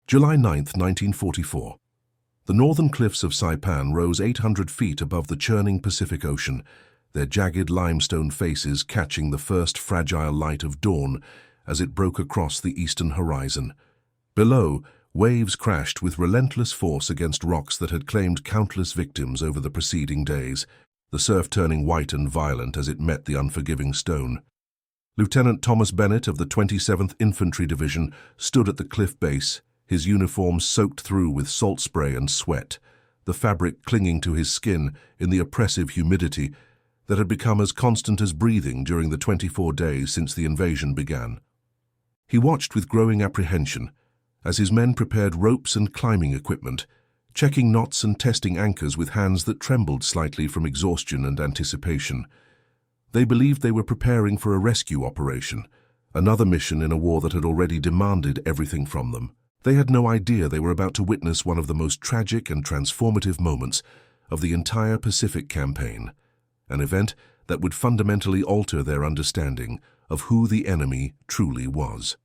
July 9, 1944. The northern cliffs of Saipan rose 800 feet above the churning Pacific Ocean, their jagged limestone faces catching the first fragile light of dawn as it broke across the eastern horizon. Below, waves crashed with relentless force against rocks that had claimed countless victims over the preceding days, the surf turning white and violent as it met the unforgiving stone. Lieutenant Thomas Bennett of the 27th Infantry Division stood at the cliff base, his uniform soaked through with salt spray and sweat, the fabric clinging to his skin in the oppressive humidity that had become as constant as breathing during the 24 days since the invasion began. He watched with growing apprehension as his men prepared ropes and climbing equipment, checking knots and testing anchors with hands that trembled slightly from exhaustion and anticipation. They believed they were preparing for a rescue operation, another mission in a war that had already demanded everything from them. They had no idea they were about to witness one of the most tragic and transformative moments of the entire Pacific campaign, an event that would fundamentally alter their understanding of who the enemy truly was.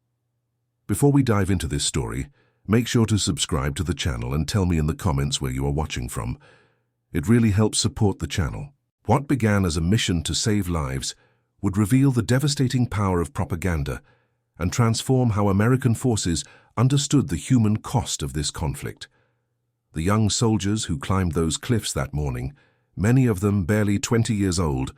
Before we dive into this story, make sure to subscribe to the channel and tell me in the comments where you are watching from. It really helps support the channel. What began as a mission to save lives would reveal the devastating power of propaganda and transform how American forces understood the human cost of this conflict. The young soldiers who climbed those cliffs that morning, many of them barely 20 years old,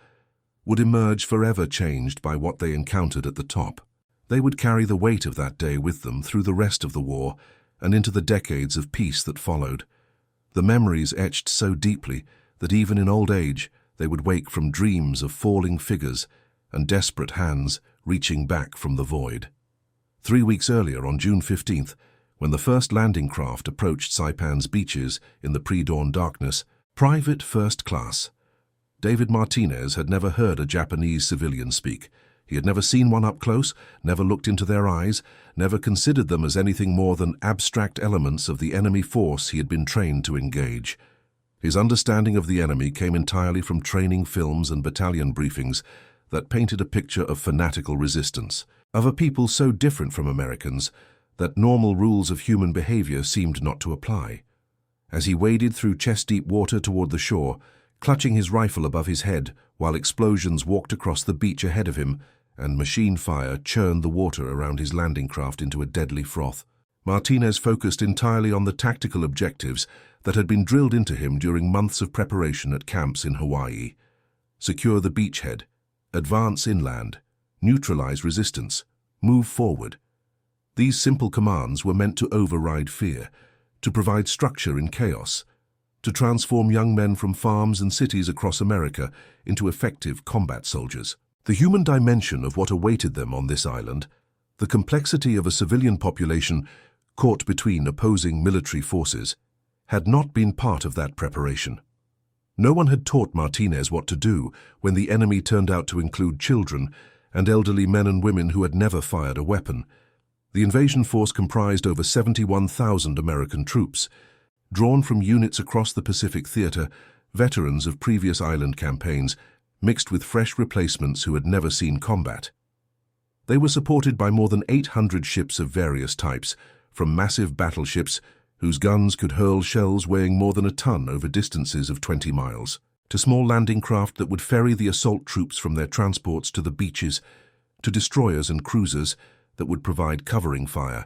would emerge forever changed by what they encountered at the top. They would carry the weight of that day with them through the rest of the war and into the decades of peace that followed. The memories etched so deeply that even in old age they would wake from dreams of falling figures and desperate hands reaching back from the void. 3 weeks earlier, on June 15th, when the first landing craft approached Saipan's beaches in the pre-dawn darkness, Private First Class David Martinez had never heard a Japanese civilian speak. He had never seen one up close, never looked into their eyes, never considered them as anything more than abstract elements of the enemy force he had been trained to engage. His understanding of the enemy came entirely from training films and battalion briefings that painted a picture of fanatical resistance, of a people so different from Americans that normal rules of human behavior seemed not to apply. As he waded through chest-deep water toward the shore, clutching his rifle above his head while explosions walked across the beach ahead of him and machine fire churned the water around his landing craft into a deadly froth, Martinez focused entirely on the tactical objectives that had been drilled into him during months of preparation at camps in Hawaii. Secure the beachhead, advance inland, neutralize resistance, move forward. These simple commands were meant to override fear, to provide structure in chaos, to transform young men from farms and cities across America into effective combat soldiers. The human dimension of what awaited them on this island, the complexity of a civilian population caught between opposing military forces, had not been part of that preparation. No one had taught Martinez what to do when the enemy turned out to include children and elderly men and women who had never fired a weapon. The invasion force comprised over 71,000 American troops, drawn from units across the Pacific Theater, veterans of previous island campaigns, mixed with fresh replacements who had never seen combat. They were supported by more than 800 ships of various types, from massive battleships whose guns could hurl shells weighing more than a ton over distances of 20 miles, to small landing craft that would ferry the assault troops from their transports to the beaches, to destroyers and cruisers that would provide covering fire,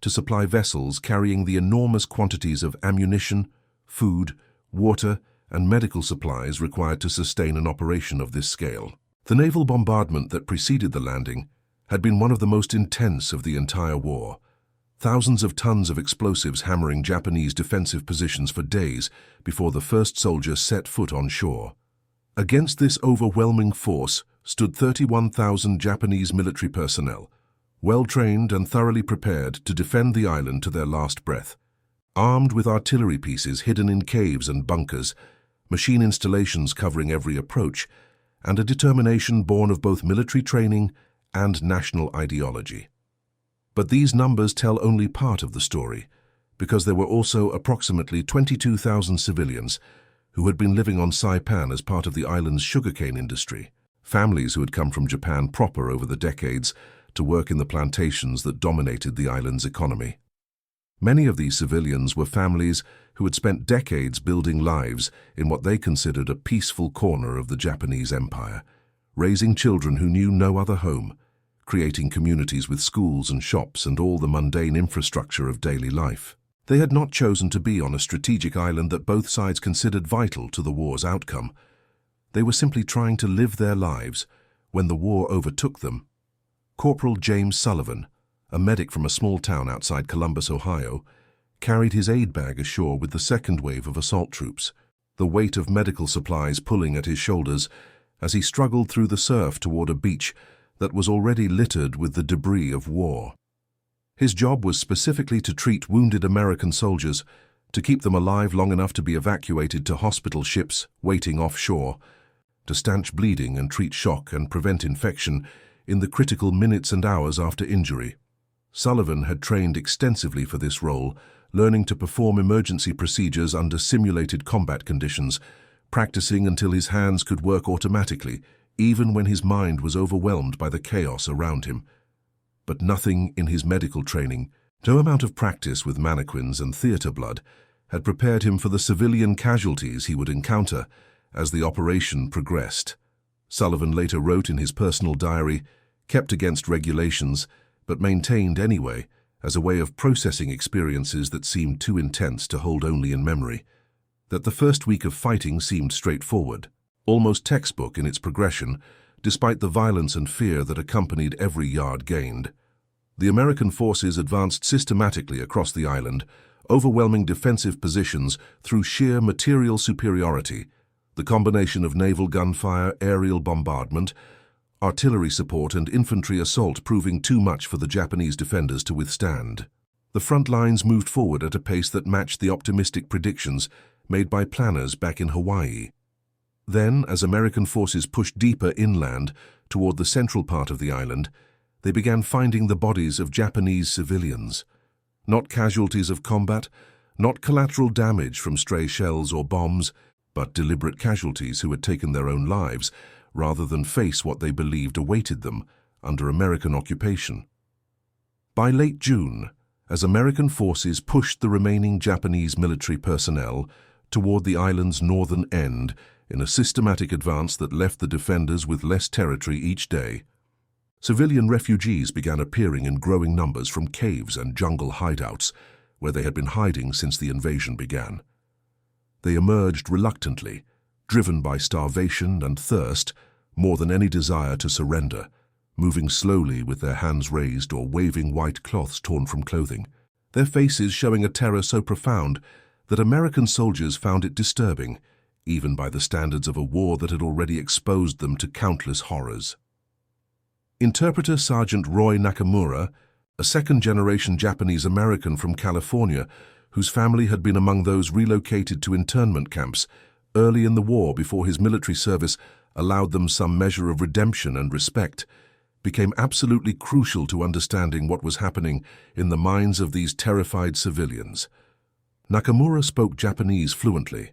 to supply vessels carrying the enormous quantities of ammunition, food, water, and medical supplies required to sustain an operation of this scale. The naval bombardment that preceded the landing had been one of the most intense of the entire war. Thousands of tons of explosives hammering Japanese defensive positions for days before the first soldier set foot on shore. Against this overwhelming force stood 31,000 Japanese military personnel, well-trained and thoroughly prepared to defend the island to their last breath. Armed with artillery pieces hidden in caves and bunkers, machine installations covering every approach, and a determination born of both military training and national ideology. But these numbers tell only part of the story, because there were also approximately 22,000 civilians who had been living on Saipan as part of the island's sugarcane industry, families who had come from Japan proper over the decades to work in the plantations that dominated the island's economy. Many of these civilians were families who had spent decades building lives in what they considered a peaceful corner of the Japanese Empire, raising children who knew no other home, creating communities with schools and shops and all the mundane infrastructure of daily life. They had not chosen to be on a strategic island that both sides considered vital to the war's outcome. They were simply trying to live their lives when the war overtook them. Corporal James Sullivan, a medic from a small town outside Columbus, Ohio, carried his aid bag ashore with the second wave of assault troops, the weight of medical supplies pulling at his shoulders as he struggled through the surf toward a beach that was already littered with the debris of war. His job was specifically to treat wounded American soldiers, to keep them alive long enough to be evacuated to hospital ships waiting offshore, to stanch bleeding and treat shock and prevent infection in the critical minutes and hours after injury. Sullivan had trained extensively for this role, learning to perform emergency procedures under simulated combat conditions, practicing until his hands could work automatically, even when his mind was overwhelmed by the chaos around him. But nothing in his medical training, no amount of practice with mannequins and theater blood, had prepared him for the civilian casualties he would encounter as the operation progressed. Sullivan later wrote in his personal diary, kept against regulations, but maintained anyway, as a way of processing experiences that seemed too intense to hold only in memory, that the first week of fighting seemed straightforward, almost textbook in its progression, despite the violence and fear that accompanied every yard gained. The American forces advanced systematically across the island, overwhelming defensive positions through sheer material superiority, the combination of naval gunfire, aerial bombardment, artillery support and infantry assault proving too much for the Japanese defenders to withstand. The front lines moved forward at a pace that matched the optimistic predictions made by planners back in Hawaii. Then, as American forces pushed deeper inland toward the central part of the island, they began finding the bodies of Japanese civilians. Not casualties of combat, not collateral damage from stray shells or bombs, but deliberate casualties who had taken their own lives rather than face what they believed awaited them under American occupation. By late June, as American forces pushed the remaining Japanese military personnel toward the island's northern end in a systematic advance that left the defenders with less territory each day, civilian refugees began appearing in growing numbers from caves and jungle hideouts where they had been hiding since the invasion began. They emerged reluctantly, driven by starvation and thirst more than any desire to surrender, moving slowly with their hands raised or waving white cloths torn from clothing, their faces showing a terror so profound that American soldiers found it disturbing, even by the standards of a war that had already exposed them to countless horrors. Interpreter Sergeant Roy Nakamura, a second-generation Japanese-American from California whose family had been among those relocated to internment camps early in the war before his military service allowed them some measure of redemption and respect, became absolutely crucial to understanding what was happening in the minds of these terrified civilians. Nakamura spoke Japanese fluently,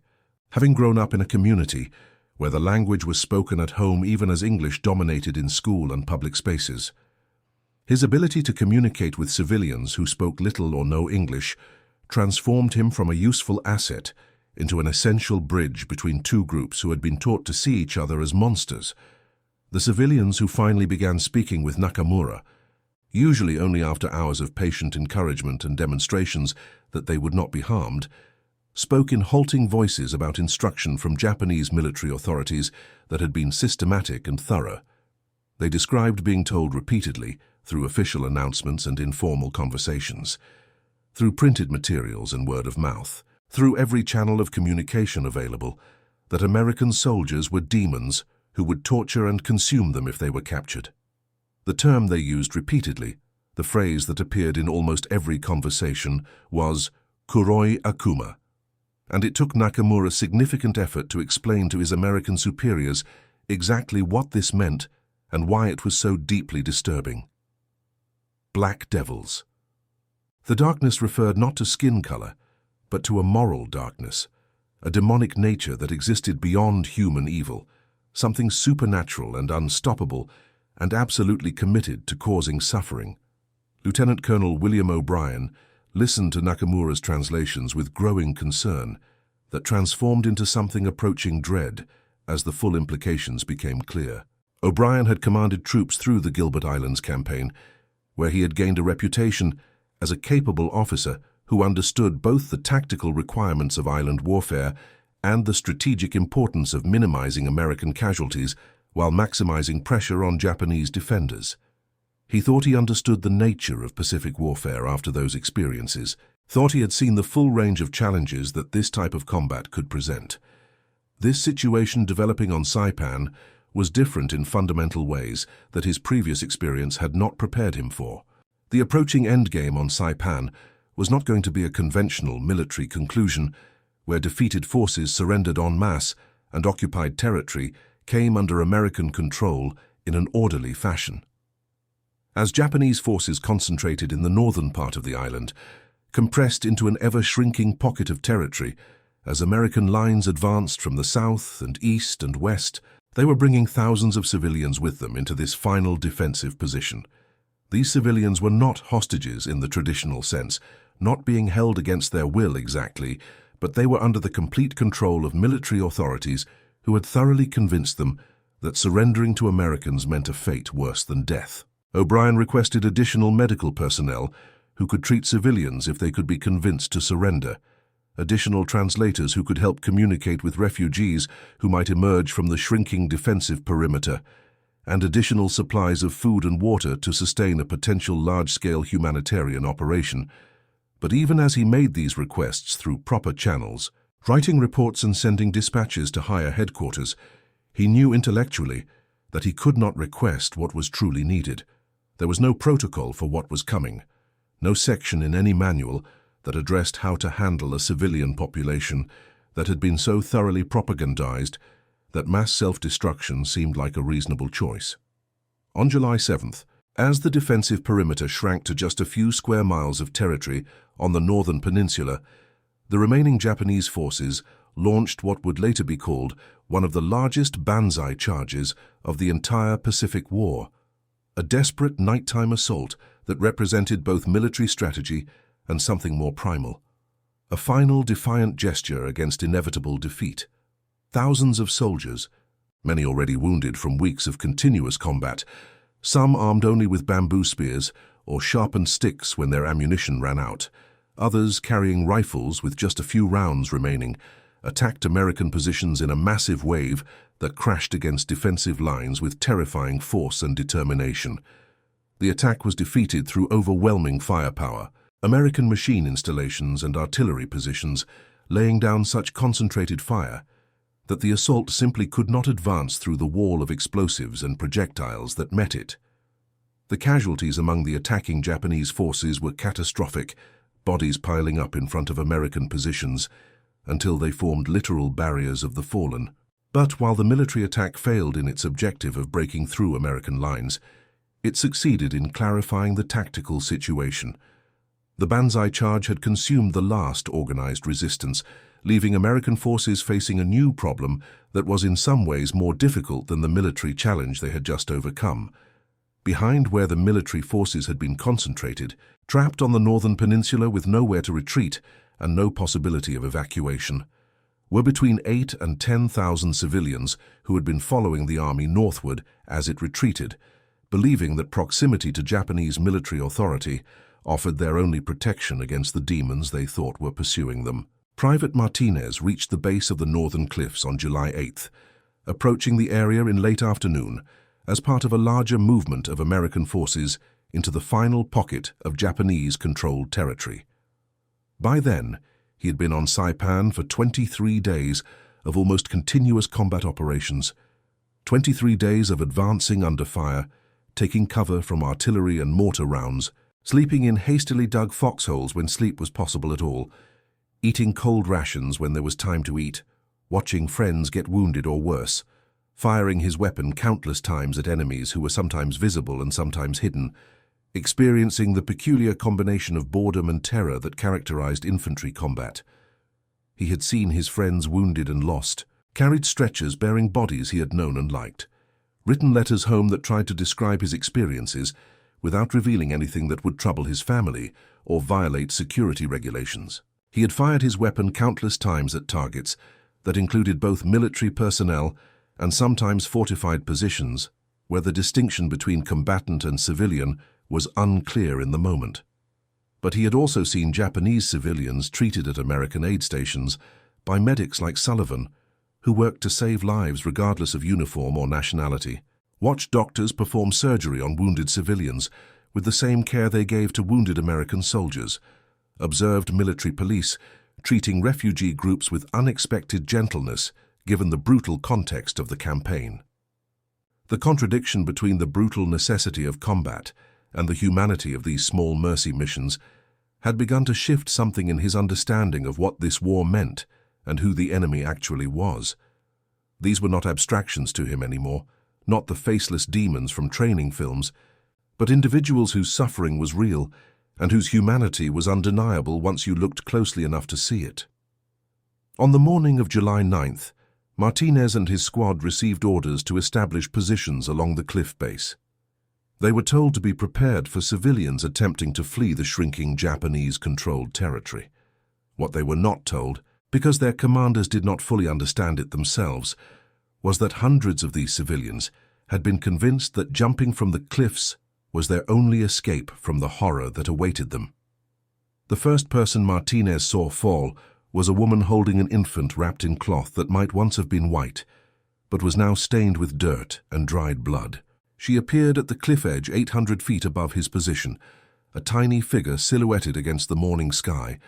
having grown up in a community where the language was spoken at home even as English dominated in school and public spaces. His ability to communicate with civilians who spoke little or no English transformed him from a useful asset into an essential bridge between two groups who had been taught to see each other as monsters. The civilians who finally began speaking with Nakamura, usually only after hours of patient encouragement and demonstrations that they would not be harmed, spoke in halting voices about instruction from Japanese military authorities that had been systematic and thorough. They described being told repeatedly, through official announcements and informal conversations, through printed materials and word of mouth, through every channel of communication available, that American soldiers were demons who would torture and consume them if they were captured. The term they used repeatedly, the phrase that appeared in almost every conversation, was Kuroi Akuma, and it took Nakamura significant effort to explain to his American superiors exactly what this meant and why it was so deeply disturbing. Black devils. The darkness referred not to skin color, but to a moral darkness, a demonic nature that existed beyond human evil, something supernatural and unstoppable, and absolutely committed to causing suffering. Lieutenant Colonel William O'Brien, listened to Nakamura's translations with growing concern that transformed into something approaching dread as the full implications became clear. O'Brien had commanded troops through the Gilbert Islands campaign, where he had gained a reputation as a capable officer who understood both the tactical requirements of island warfare and the strategic importance of minimizing American casualties while maximizing pressure on Japanese defenders. He thought he understood the nature of Pacific warfare after those experiences, thought he had seen the full range of challenges that this type of combat could present. This situation developing on Saipan was different in fundamental ways that his previous experience had not prepared him for. The approaching endgame on Saipan was not going to be a conventional military conclusion where defeated forces surrendered en masse and occupied territory came under American control in an orderly fashion. As Japanese forces concentrated in the northern part of the island, compressed into an ever-shrinking pocket of territory, as American lines advanced from the south and east and west, they were bringing thousands of civilians with them into this final defensive position. These civilians were not hostages in the traditional sense, not being held against their will exactly, but they were under the complete control of military authorities who had thoroughly convinced them that surrendering to Americans meant a fate worse than death. O'Brien requested additional medical personnel who could treat civilians if they could be convinced to surrender, additional translators who could help communicate with refugees who might emerge from the shrinking defensive perimeter, and additional supplies of food and water to sustain a potential large-scale humanitarian operation. But even as he made these requests through proper channels, writing reports and sending dispatches to higher headquarters, he knew intellectually that he could not request what was truly needed. There was no protocol for what was coming, no section in any manual that addressed how to handle a civilian population that had been so thoroughly propagandized that mass self-destruction seemed like a reasonable choice. On July 7th, as the defensive perimeter shrank to just a few square miles of territory on the northern peninsula, the remaining Japanese forces launched what would later be called one of the largest banzai charges of the entire Pacific War, a desperate nighttime assault that represented both military strategy and something more primal, a final defiant gesture against inevitable defeat. Thousands of soldiers, many already wounded from weeks of continuous combat, some armed only with bamboo spears or sharpened sticks when their ammunition ran out, others carrying rifles with just a few rounds remaining, attacked American positions in a massive wave that crashed against defensive lines with terrifying force and determination. The attack was defeated through overwhelming firepower, American machine installations and artillery positions laying down such concentrated fire that the assault simply could not advance through the wall of explosives and projectiles that met it. The casualties among the attacking Japanese forces were catastrophic, bodies piling up in front of American positions until they formed literal barriers of the fallen. But while the military attack failed in its objective of breaking through American lines, it succeeded in clarifying the tactical situation. The Banzai Charge had consumed the last organized resistance, leaving American forces facing a new problem that was in some ways more difficult than the military challenge they had just overcome. Behind where the military forces had been concentrated, trapped on the northern peninsula with nowhere to retreat and no possibility of evacuation, were between 8,000 and 10,000 civilians who had been following the army northward as it retreated, believing that proximity to Japanese military authority offered their only protection against the demons they thought were pursuing them. Private Martinez reached the base of the northern cliffs on July 8th, approaching the area in late afternoon as part of a larger movement of American forces into the final pocket of Japanese-controlled territory. By then, he had been on Saipan for 23 days of almost continuous combat operations, 23 days of advancing under fire, taking cover from artillery and mortar rounds, sleeping in hastily dug foxholes when sleep was possible at all, eating cold rations when there was time to eat, watching friends get wounded or worse, firing his weapon countless times at enemies who were sometimes visible and sometimes hidden, experiencing the peculiar combination of boredom and terror that characterized infantry combat. He had seen his friends wounded and lost, carried stretchers bearing bodies he had known and liked, written letters home that tried to describe his experiences, without revealing anything that would trouble his family or violate security regulations. He had fired his weapon countless times at targets that included both military personnel and sometimes fortified positions where the distinction between combatant and civilian was unclear in the moment. But he had also seen Japanese civilians treated at American aid stations by medics like Sullivan, who worked to save lives regardless of uniform or nationality, watched doctors perform surgery on wounded civilians with the same care they gave to wounded American soldiers, observed military police treating refugee groups with unexpected gentleness given the brutal context of the campaign. The contradiction between the brutal necessity of combat and the humanity of these small mercy missions had begun to shift something in his understanding of what this war meant and who the enemy actually was. These were not abstractions to him anymore, not the faceless demons from training films, but individuals whose suffering was real and whose humanity was undeniable once you looked closely enough to see it. On the morning of July 9th, Martinez and his squad received orders to establish positions along the cliff base. They were told to be prepared for civilians attempting to flee the shrinking Japanese-controlled territory. What they were not told, because their commanders did not fully understand it themselves, was that hundreds of these civilians had been convinced that jumping from the cliffs was their only escape from the horror that awaited them. The first person Martinez saw fall was a woman holding an infant wrapped in cloth that might once have been white, but was now stained with dirt and dried blood. She appeared at the cliff edge 800 feet above his position, a tiny figure silhouetted against the morning sky,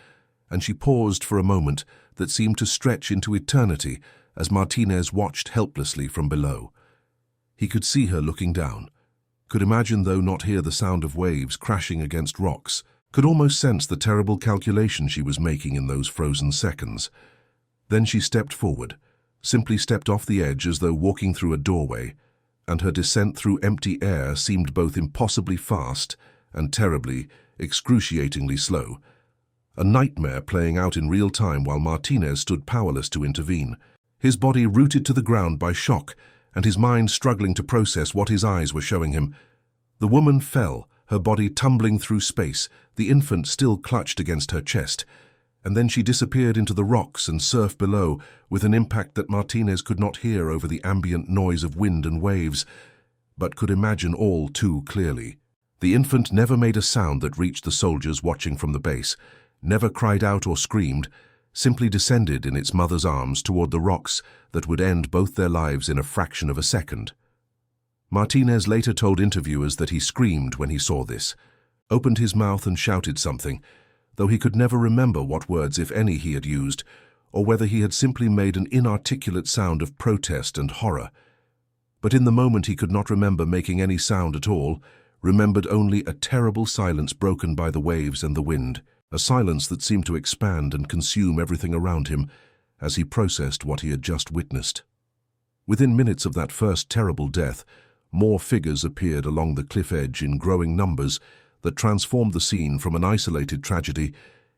and she paused for a moment that seemed to stretch into eternity as Martinez watched helplessly from below. He could see her looking down, could imagine though not hear the sound of waves crashing against rocks, could almost sense the terrible calculation she was making in those frozen seconds. Then she stepped forward, simply stepped off the edge as though walking through a doorway, and her descent through empty air seemed both impossibly fast and terribly, excruciatingly slow. A nightmare playing out in real time while Martinez stood powerless to intervene, his body rooted to the ground by shock and his mind struggling to process what his eyes were showing him. The woman fell, her body tumbling through space, the infant still clutched against her chest, and then she disappeared into the rocks and surf below with an impact that Martinez could not hear over the ambient noise of wind and waves, but could imagine all too clearly. The infant never made a sound that reached the soldiers watching from the base, never cried out or screamed, simply descended in its mother's arms toward the rocks that would end both their lives in a fraction of a second. Martinez later told interviewers that he screamed when he saw this, opened his mouth and shouted something, though he could never remember what words, if any, he had used, or whether he had simply made an inarticulate sound of protest and horror. But in the moment he could not remember making any sound at all, remembered only a terrible silence broken by the waves and the wind, a silence that seemed to expand and consume everything around him as he processed what he had just witnessed. Within minutes of that first terrible death, more figures appeared along the cliff edge in growing numbers that transformed the scene from an isolated tragedy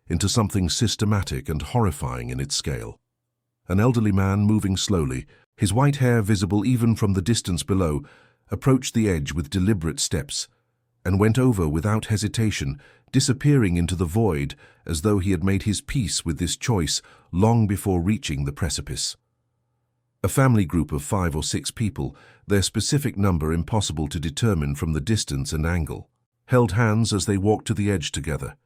into something systematic and horrifying in its scale. An elderly man moving slowly, his white hair visible even from the distance below, approached the edge with deliberate steps and went over without hesitation, disappearing into the void as though he had made his peace with this choice long before reaching the precipice. A family group of 5 or 6 people, their specific number impossible to determine from the distance and angle, held hands as they walked to the edge together,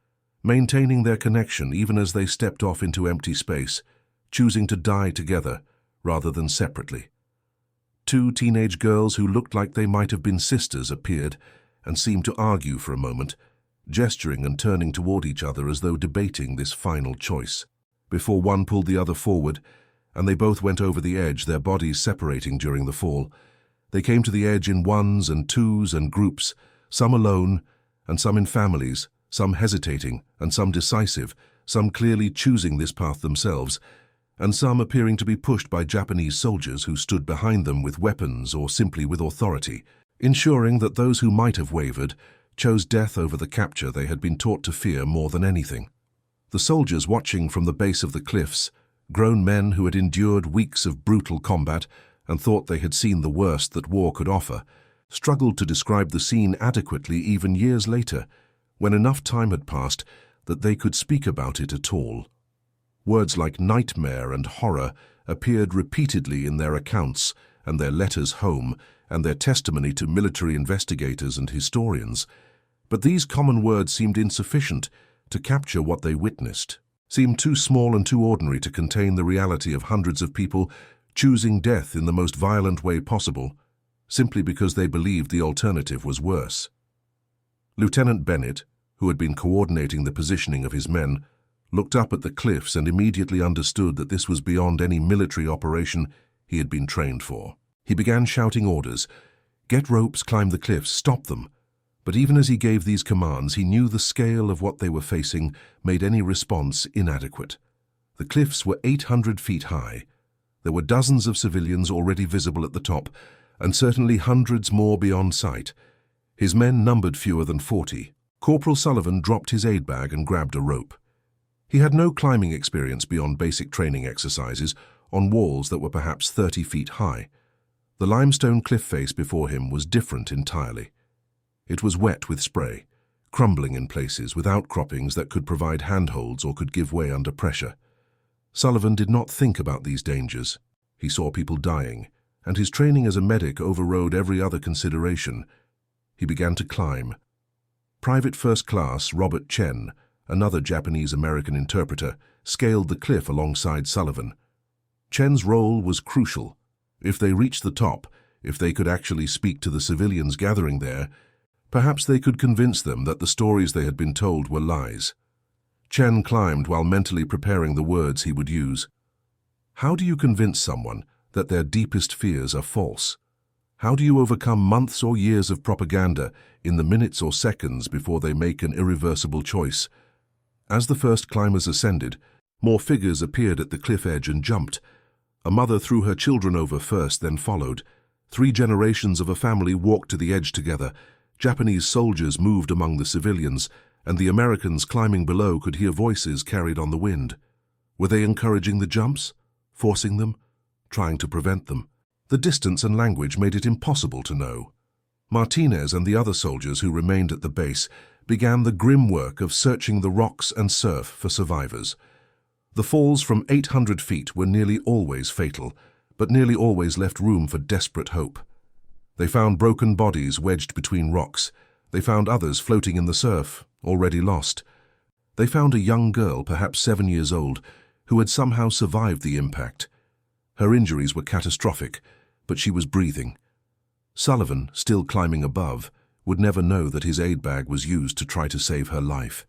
maintaining their connection even as they stepped off into empty space, choosing to die together rather than separately. 2 teenage girls who looked like they might have been sisters appeared and seemed to argue for a moment, gesturing and turning toward each other as though debating this final choice, before one pulled the other forward, and they both went over the edge, their bodies separating during the fall. They came to the edge in ones and twos and groups, some alone, and some in families, some hesitating and some decisive, some clearly choosing this path themselves, and some appearing to be pushed by Japanese soldiers who stood behind them with weapons or simply with authority, ensuring that those who might have wavered chose death over the capture they had been taught to fear more than anything. The soldiers watching from the base of the cliffs, grown men who had endured weeks of brutal combat and thought they had seen the worst that war could offer, struggled to describe the scene adequately even years later, when enough time had passed that they could speak about it at all. Words like nightmare and horror appeared repeatedly in their accounts and their letters home and their testimony to military investigators and historians, but these common words seemed insufficient to capture what they witnessed, seemed too small and too ordinary to contain the reality of hundreds of people choosing death in the most violent way possible, simply because they believed the alternative was worse. Lieutenant Bennett, who had been coordinating the positioning of his men, looked up at the cliffs and immediately understood that this was beyond any military operation he had been trained for. He began shouting orders: "Get ropes, climb the cliffs, stop them." But even as he gave these commands, he knew the scale of what they were facing made any response inadequate. The cliffs were 800 feet high. There were dozens of civilians already visible at the top, and certainly hundreds more beyond sight. His men numbered fewer than 40. Corporal Sullivan dropped his aid bag and grabbed a rope. He had no climbing experience beyond basic training exercises on walls that were perhaps 30 feet high. The limestone cliff face before him was different entirely. It was wet with spray, crumbling in places with outcroppings that could provide handholds or could give way under pressure. Sullivan did not think about these dangers. He saw people dying, and his training as a medic overrode every other consideration. He began to climb. Private First Class Robert Chen, another Japanese-American interpreter, scaled the cliff alongside Sullivan. Chen's role was crucial. If they reached the top, if they could actually speak to the civilians gathering there, perhaps they could convince them that the stories they had been told were lies. Chen climbed while mentally preparing the words he would use. How do you convince someone that their deepest fears are false? How do you overcome months or years of propaganda in the minutes or seconds before they make an irreversible choice? As the first climbers ascended, more figures appeared at the cliff edge and jumped. A mother threw her children over first, then followed. 3 generations of a family walked to the edge together. Japanese soldiers moved among the civilians, and the Americans climbing below could hear voices carried on the wind. Were they encouraging the jumps? Forcing them? Trying to prevent them? The distance and language made it impossible to know. Martinez and the other soldiers who remained at the base began the grim work of searching the rocks and surf for survivors. The falls from 800 feet were nearly always fatal, but nearly always left room for desperate hope. They found broken bodies wedged between rocks. They found others floating in the surf, already lost. They found a young girl, perhaps 7 years old, who had somehow survived the impact. Her injuries were catastrophic, but she was breathing. Sullivan, still climbing above, would never know that his aid bag was used to try to save her life.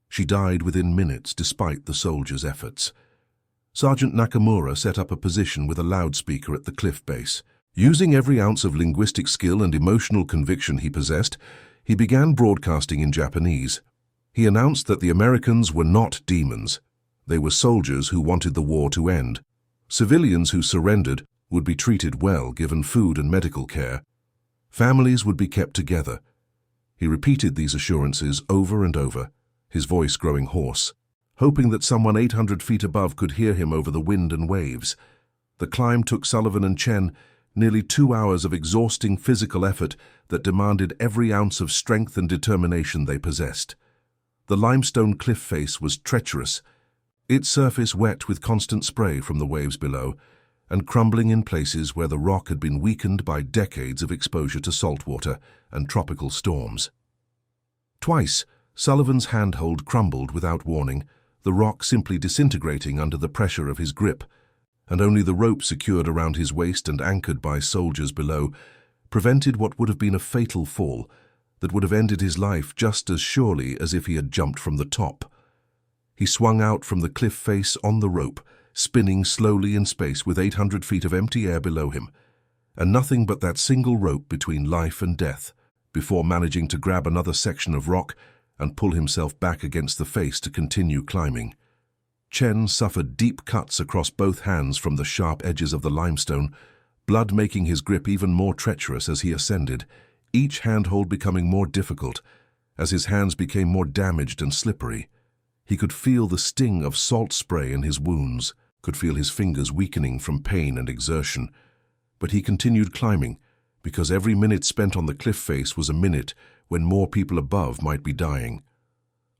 She died within minutes despite the soldiers' efforts. Sergeant Nakamura set up a position with a loudspeaker at the cliff base. Using every ounce of linguistic skill and emotional conviction he possessed, he began broadcasting in Japanese. He announced that the Americans were not demons. They were soldiers who wanted the war to end. Civilians who surrendered would be treated well, given food and medical care. Families would be kept together. He repeated these assurances over and over, his voice growing hoarse, hoping that someone 800 feet above could hear him over the wind and waves. The climb took Sullivan and Chen nearly 2 hours of exhausting physical effort that demanded every ounce of strength and determination they possessed. The limestone cliff face was treacherous, its surface wet with constant spray from the waves below, and crumbling in places where the rock had been weakened by decades of exposure to saltwater and tropical storms. Twice, Sullivan's handhold crumbled without warning, the rock simply disintegrating under the pressure of his grip, and only the rope secured around his waist and anchored by soldiers below prevented what would have been a fatal fall that would have ended his life just as surely as if he had jumped from the top. He swung out from the cliff face on the rope, spinning slowly in space with 800 feet of empty air below him, and nothing but that single rope between life and death, before managing to grab another section of rock and pull himself back against the face to continue climbing. Chen suffered deep cuts across both hands from the sharp edges of the limestone, blood making his grip even more treacherous as he ascended, each handhold becoming more difficult as his hands became more damaged and slippery. He could feel the sting of salt spray in his wounds, could feel his fingers weakening from pain and exertion. But he continued climbing, because every minute spent on the cliff face was a minute when more people above might be dying.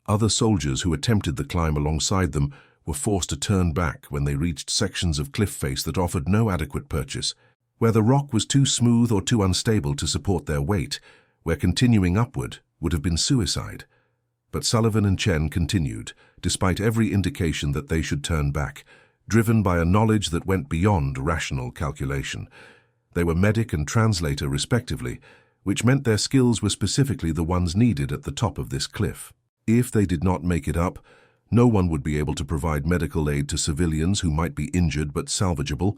Other soldiers who attempted the climb alongside them were forced to turn back when they reached sections of cliff face that offered no adequate purchase, where the rock was too smooth or too unstable to support their weight, where continuing upward would have been suicide. But Sullivan and Chen continued, despite every indication that they should turn back, driven by a knowledge that went beyond rational calculation. They were medic and translator respectively, which meant their skills were specifically the ones needed at the top of this cliff. If they did not make it up, no one would be able to provide medical aid to civilians who might be injured but salvageable,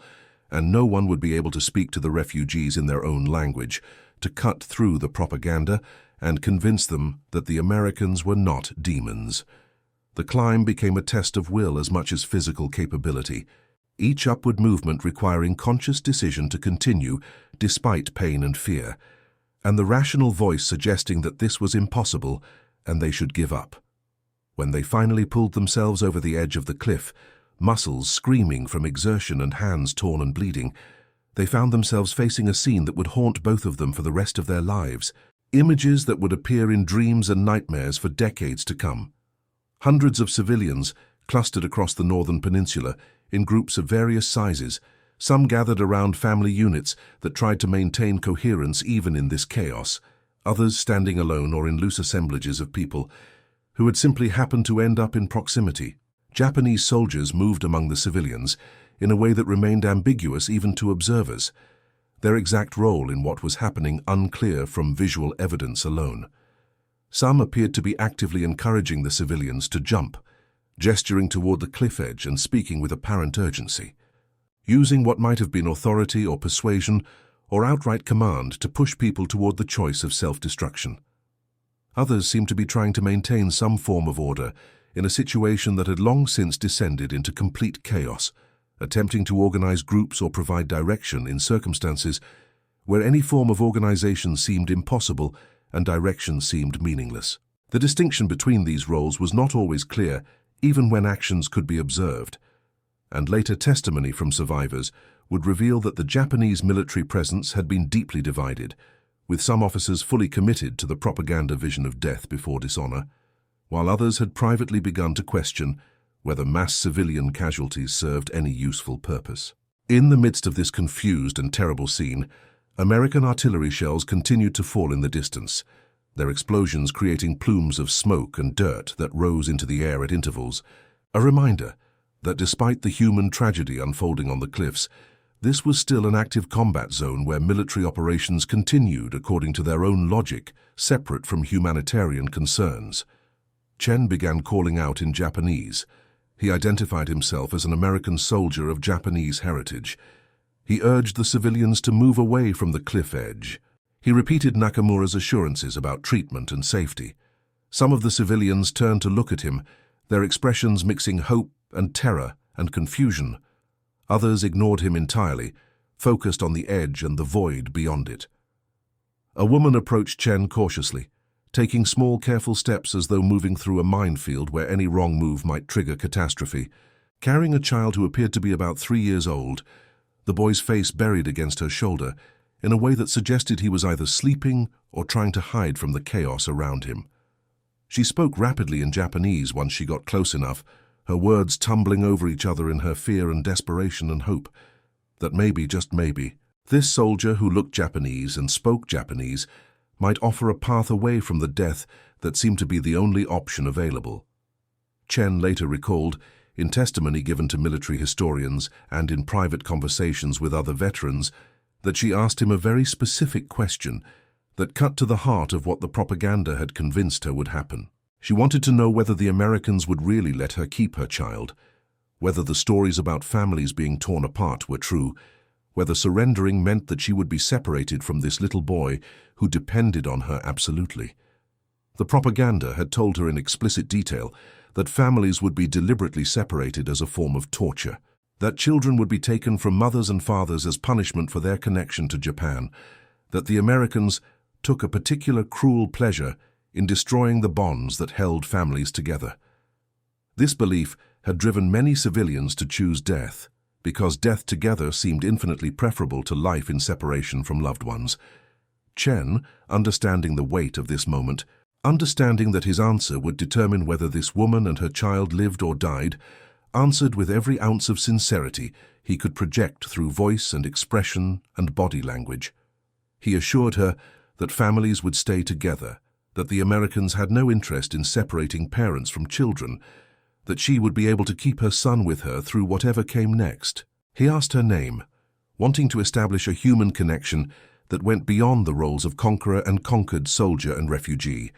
and no one would be able to speak to the refugees in their own language, to cut through the propaganda and convince them that the Americans were not demons. The climb became a test of will as much as physical capability, each upward movement requiring conscious decision to continue despite pain and fear, and the rational voice suggesting that this was impossible and they should give up. When they finally pulled themselves over the edge of the cliff, muscles screaming from exertion and hands torn and bleeding, they found themselves facing a scene that would haunt both of them for the rest of their lives, images that would appear in dreams and nightmares for decades to come. Hundreds of civilians clustered across the northern peninsula in groups of various sizes, some gathered around family units that tried to maintain coherence even in this chaos, others standing alone or in loose assemblages of people who had simply happened to end up in proximity. Japanese soldiers moved among the civilians in a way that remained ambiguous even to observers, their exact role in what was happening unclear from visual evidence alone. Some appeared to be actively encouraging the civilians to jump, gesturing toward the cliff edge and speaking with apparent urgency, using what might have been authority or persuasion or outright command to push people toward the choice of self-destruction. Others seemed to be trying to maintain some form of order in a situation that had long since descended into complete chaos, attempting to organize groups or provide direction in circumstances where any form of organization seemed impossible and direction seemed meaningless. The distinction between these roles was not always clear, even when actions could be observed, and later testimony from survivors would reveal that the Japanese military presence had been deeply divided, with some officers fully committed to the propaganda vision of death before dishonor, while others had privately begun to question whether mass civilian casualties served any useful purpose. In the midst of this confused and terrible scene, American artillery shells continued to fall in the distance, their explosions creating plumes of smoke and dirt that rose into the air at intervals, a reminder that despite the human tragedy unfolding on the cliffs, this was still an active combat zone where military operations continued according to their own logic, separate from humanitarian concerns. Chen began calling out in Japanese. He identified himself as an American soldier of Japanese heritage. He urged the civilians to move away from the cliff edge. He repeated Nakamura's assurances about treatment and safety. Some of the civilians turned to look at him, their expressions mixing hope and terror and confusion. Others ignored him entirely, focused on the edge and the void beyond it. A woman approached Chen cautiously, taking small, careful steps as though moving through a minefield where any wrong move might trigger catastrophe. Carrying a child who appeared to be about 3 years old, the boy's face buried against her shoulder in a way that suggested he was either sleeping or trying to hide from the chaos around him. She spoke rapidly in Japanese once she got close enough, her words tumbling over each other in her fear and desperation and hope that maybe, just maybe, this soldier who looked Japanese and spoke Japanese might offer a path away from the death that seemed to be the only option available. Chen later recalled, in testimony given to military historians and in private conversations with other veterans, that she asked him a very specific question that cut to the heart of what the propaganda had convinced her would happen. She wanted to know whether the Americans would really let her keep her child, whether the stories about families being torn apart were true, whether surrendering meant that she would be separated from this little boy who depended on her absolutely. The propaganda had told her in explicit detail that families would be deliberately separated as a form of torture, that children would be taken from mothers and fathers as punishment for their connection to Japan, that the Americans took a particular cruel pleasure in destroying the bonds that held families together. This belief had driven many civilians to choose death, because death together seemed infinitely preferable to life in separation from loved ones. Chen, understanding the weight of this moment, understanding that his answer would determine whether this woman and her child lived or died, answered with every ounce of sincerity he could project through voice and expression and body language. He assured her that families would stay together, that the Americans had no interest in separating parents from children, that she would be able to keep her son with her through whatever came next. He asked her name, wanting to establish a human connection that went beyond the roles of conqueror and conquered, soldier and refugee.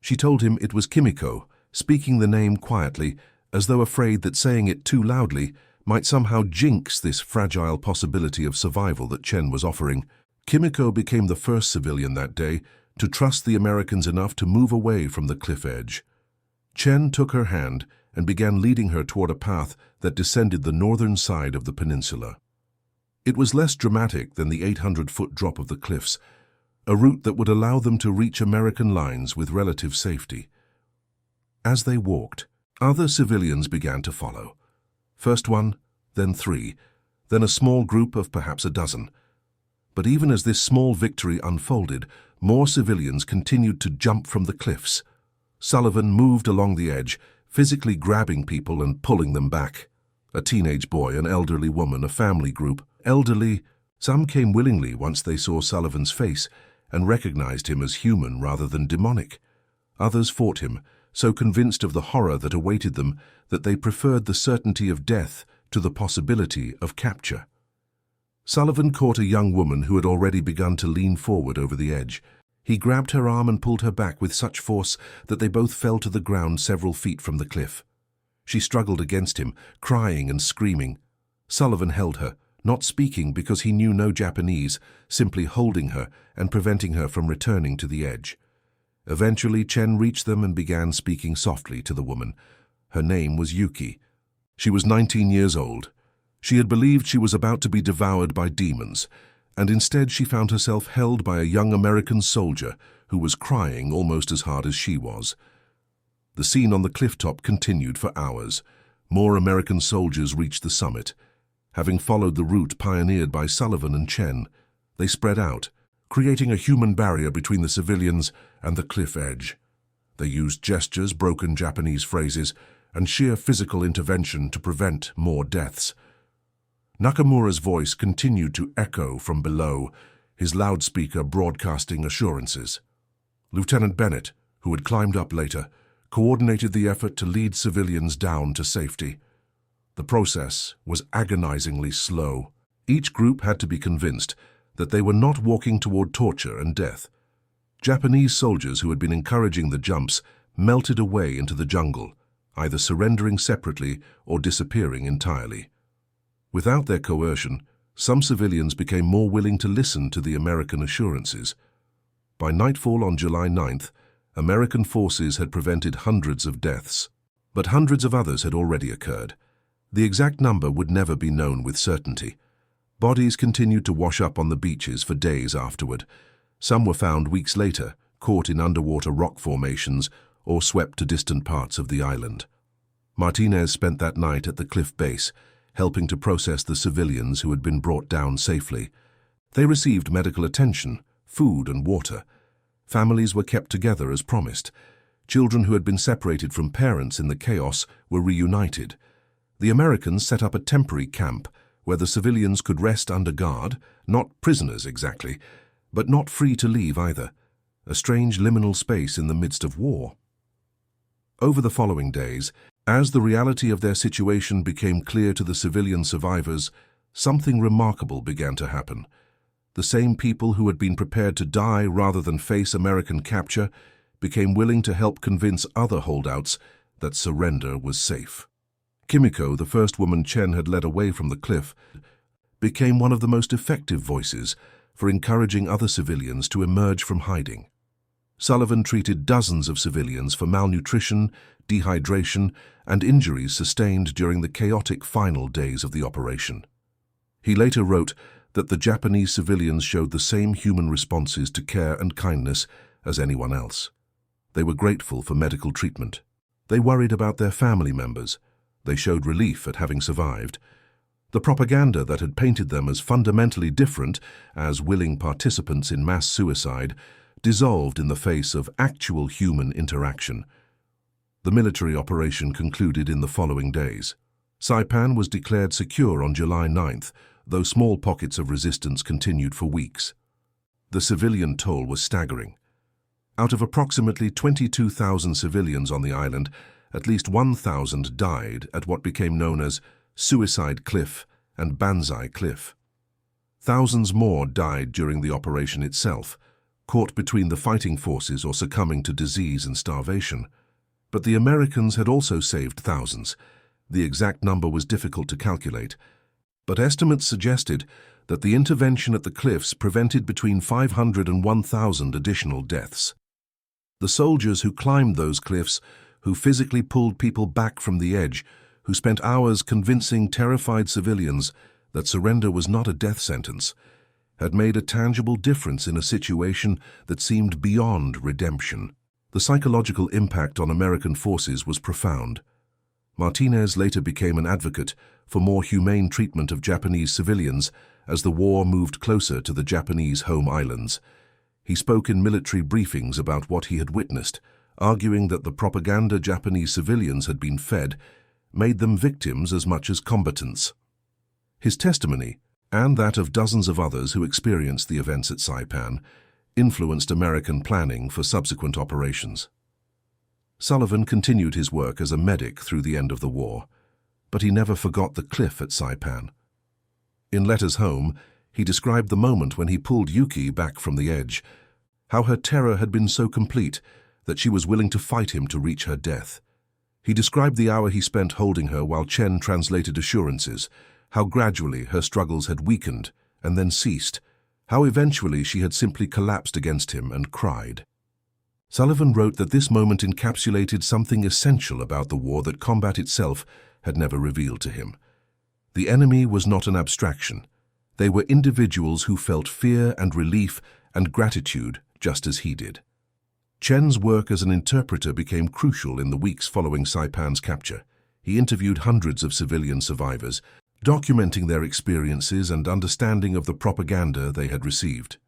She told him it was Kimiko, speaking the name quietly, as though afraid that saying it too loudly might somehow jinx this fragile possibility of survival that Chen was offering. Kimiko became the first civilian that day to trust the Americans enough to move away from the cliff edge. Chen took her hand and began leading her toward a path that descended the northern side of the peninsula. It was less dramatic than the 800-foot drop of the cliffs, a route that would allow them to reach American lines with relative safety. As they walked, other civilians began to follow. First one, then three, then a small group of perhaps a dozen. But even as this small victory unfolded, more civilians continued to jump from the cliffs. Sullivan moved along the edge, physically grabbing people and pulling them back. A teenage boy, an elderly woman, a family group. Elderly, some came willingly once they saw Sullivan's face and recognized him as human rather than demonic. Others fought him, so convinced of the horror that awaited them that they preferred the certainty of death to the possibility of capture. Sullivan caught a young woman who had already begun to lean forward over the edge. He grabbed her arm and pulled her back with such force that they both fell to the ground several feet from the cliff. She struggled against him, crying and screaming. Sullivan held her, not speaking because he knew no Japanese, simply holding her and preventing her from returning to the edge. Eventually, Chen reached them and began speaking softly to the woman. Her name was Yuki. She was 19 years old. She had believed she was about to be devoured by demons, and instead she found herself held by a young American soldier who was crying almost as hard as she was. The scene on the clifftop continued for hours. More American soldiers reached the summit. Having followed the route pioneered by Sullivan and Chen, they spread out, creating a human barrier between the civilians and the cliff edge. They used gestures, broken Japanese phrases, and sheer physical intervention to prevent more deaths. Nakamura's voice continued to echo from below, his loudspeaker broadcasting assurances. Lieutenant Bennett, who had climbed up later, coordinated the effort to lead civilians down to safety. The process was agonizingly slow. Each group had to be convinced that they were not walking toward torture and death. Japanese soldiers who had been encouraging the jumps melted away into the jungle, either surrendering separately or disappearing entirely. Without their coercion, some civilians became more willing to listen to the American assurances. By nightfall on July 9th, American forces had prevented hundreds of deaths, but hundreds of others had already occurred. The exact number would never be known with certainty. Bodies continued to wash up on the beaches for days afterward. Some were found weeks later, caught in underwater rock formations or swept to distant parts of the island. Martinez spent that night at the cliff base, helping to process the civilians who had been brought down safely. They received medical attention, food and water. Families were kept together as promised. Children who had been separated from parents in the chaos were reunited. The Americans set up a temporary camp where the civilians could rest under guard, not prisoners exactly, but not free to leave either, a strange liminal space in the midst of war. Over the following days, as the reality of their situation became clear to the civilian survivors, something remarkable began to happen. The same people who had been prepared to die rather than face American capture became willing to help convince other holdouts that surrender was safe. Kimiko, the first woman Chen had led away from the cliff, became one of the most effective voices for encouraging other civilians to emerge from hiding. Sullivan treated dozens of civilians for malnutrition, dehydration, and injuries sustained during the chaotic final days of the operation. He later wrote that the Japanese civilians showed the same human responses to care and kindness as anyone else. They were grateful for medical treatment. They worried about their family members. They showed relief at having survived. The propaganda that had painted them as fundamentally different, as willing participants in mass suicide, dissolved in the face of actual human interaction. The military operation concluded in the following days. Saipan was declared secure on July 9th, though small pockets of resistance continued for weeks. The civilian toll was staggering. Out of approximately 22,000 civilians on the island, at least 1,000 died at what became known as Suicide Cliff and Banzai Cliff. Thousands more died during the operation itself, caught between the fighting forces or succumbing to disease and starvation. But the Americans had also saved thousands. The exact number was difficult to calculate, but estimates suggested that the intervention at the cliffs prevented between 500 and 1,000 additional deaths. The soldiers who climbed those cliffs, who physically pulled people back from the edge, who spent hours convincing terrified civilians that surrender was not a death sentence, had made a tangible difference in a situation that seemed beyond redemption. The psychological impact on American forces was profound. Martinez later became an advocate for more humane treatment of Japanese civilians as the war moved closer to the Japanese home islands. He spoke in military briefings about what he had witnessed, arguing that the propaganda Japanese civilians had been fed made them victims as much as combatants. His testimony, and that of dozens of others who experienced the events at Saipan, influenced American planning for subsequent operations. Sullivan continued his work as a medic through the end of the war, but he never forgot the cliff at Saipan. In letters home, he described the moment when he pulled Yuki back from the edge, how her terror had been so complete that she was willing to fight him to reach her death. He described the hour he spent holding her while Chen translated assurances, how gradually her struggles had weakened and then ceased, how eventually she had simply collapsed against him and cried. Sullivan wrote that this moment encapsulated something essential about the war that combat itself had never revealed to him. The enemy was not an abstraction. They were individuals who felt fear and relief and gratitude just as he did. Chen's work as an interpreter became crucial in the weeks following Saipan's capture. He interviewed hundreds of civilian survivors, documenting their experiences and understanding of the propaganda they had received.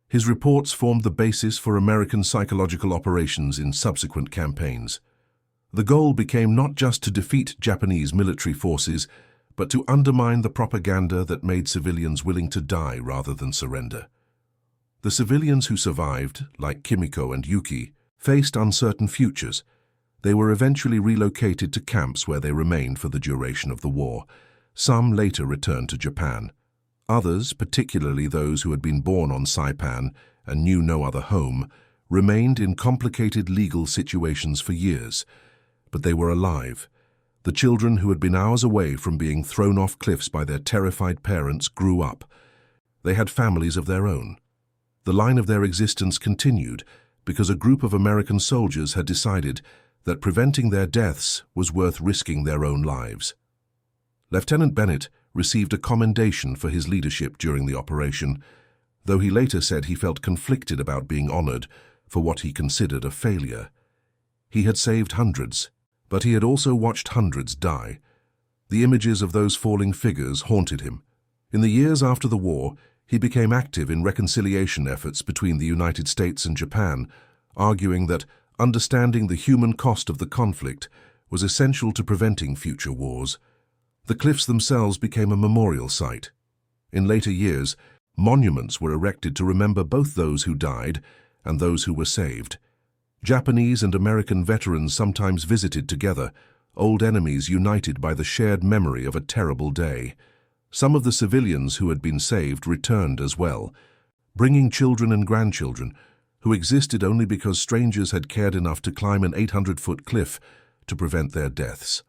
His reports formed the basis for American psychological operations in subsequent campaigns. The goal became not just to defeat Japanese military forces, but to undermine the propaganda that made civilians willing to die rather than surrender. The civilians who survived, like Kimiko and Yuki, faced uncertain futures. They were eventually relocated to camps where they remained for the duration of the war. Some later returned to Japan. Others, particularly those who had been born on Saipan and knew no other home, remained in complicated legal situations for years. But they were alive. The children who had been hours away from being thrown off cliffs by their terrified parents grew up. They had families of their own. The line of their existence continued because a group of American soldiers had decided that preventing their deaths was worth risking their own lives. Lieutenant Bennett received a commendation for his leadership during the operation, though he later said he felt conflicted about being honored for what he considered a failure. He had saved hundreds, but he had also watched hundreds die. The images of those falling figures haunted him. In the years after the war, he became active in reconciliation efforts between the United States and Japan, arguing that understanding the human cost of the conflict was essential to preventing future wars. The cliffs themselves became a memorial site. In later years, monuments were erected to remember both those who died and those who were saved. Japanese and American veterans sometimes visited together, old enemies united by the shared memory of a terrible day. Some of the civilians who had been saved returned as well, bringing children and grandchildren who existed only because strangers had cared enough to climb an 800-foot cliff to prevent their deaths.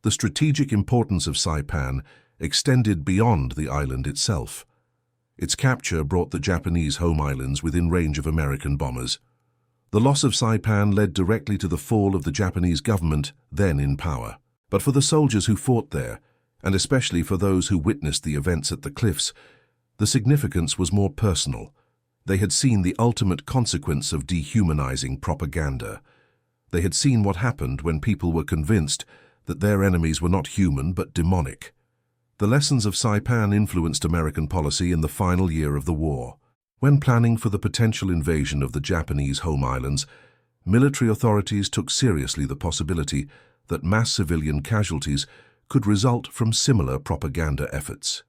The strategic importance of Saipan extended beyond the island itself. Its capture brought the Japanese home islands within range of American bombers. The loss of Saipan led directly to the fall of the Japanese government then in power. But for the soldiers who fought there, and especially for those who witnessed the events at the cliffs, the significance was more personal. They had seen the ultimate consequence of dehumanizing propaganda. They had seen what happened when people were convinced that their enemies were not human but demonic. The lessons of Saipan influenced American policy in the final year of the war. When planning for the potential invasion of the Japanese home islands, military authorities took seriously the possibility that mass civilian casualties could result from similar propaganda efforts.